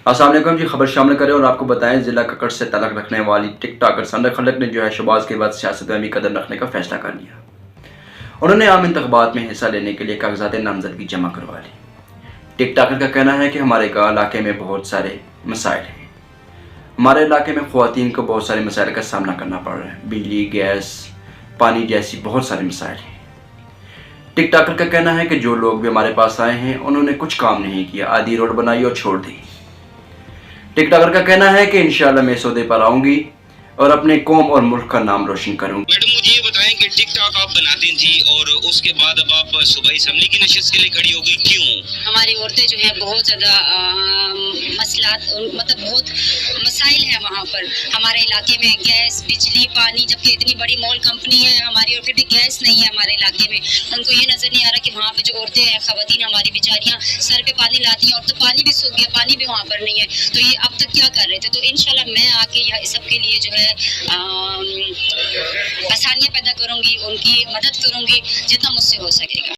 अस्सलाम वालेकुम जी, खबर शामिल करें और आपको बताएं ज़िला ककड़ से तल्लुक़ रखने वाली टिकटॉकर सना खलक ने जो है शहबाज के बाद सियासत में भी कदम रखने का फैसला कर लिया। उन्होंने आम इंतखाबात में हिस्सा लेने के लिए कागजात नामजदगी जमा करवा ली। टिकटॉकर का कहना है कि हमारे इलाके में बहुत सारे मसाइल हैं। हमारे इलाके में ख़वातीन को बहुत सारे मसाइल का सामना करना पड़ रहा है। बिजली, गैस, पानी जैसी बहुत सारे मसाइल हैं। टिकटॉकर का कहना है कि जो लोग भी हमारे पास आए हैं उन्होंने कुछ काम नहीं किया, आधी रोड बनाई और छोड़ दी। टिकटॉकर का कहना है कि इंशाल्लाह मैं सौदे पर आऊंगी और अपने कौम और मुल्क का नाम रोशन करूंगी। मैडम मुझे ये बताएं कि टिकटॉक आप बनाती थी और उसके बाद अब आप सुबह असम्बली की नशिस्त के लिए खड़ी हो गई, क्यों? हमारी औरतें जो है बहुत ज़्यादा मसला मतलब बहुत मसाइल है वहाँ पर। हमारे इलाके में गैस, बिजली, पानी, जबकि इतनी बड़ी मॉल कंपनी है हमारी और फिर भी गैस नहीं है हमारे इलाके में। उनको ये नज़र नहीं आ रहा कि वहाँ पे जो औरतें हैं, ख़वातीन हमारी बेचारियाँ सर पे पानी लाती हैं और तो पानी भी सूख गया, पानी भी वहाँ पर नहीं है। तो ये अब तक क्या कर रहे थे? तो इंशाल्लाह मैं आके यह सबके लिए जो है आसानियाँ पैदा करूँगी, उनकी मदद करूँगी जितना मुझसे हो सकेगा।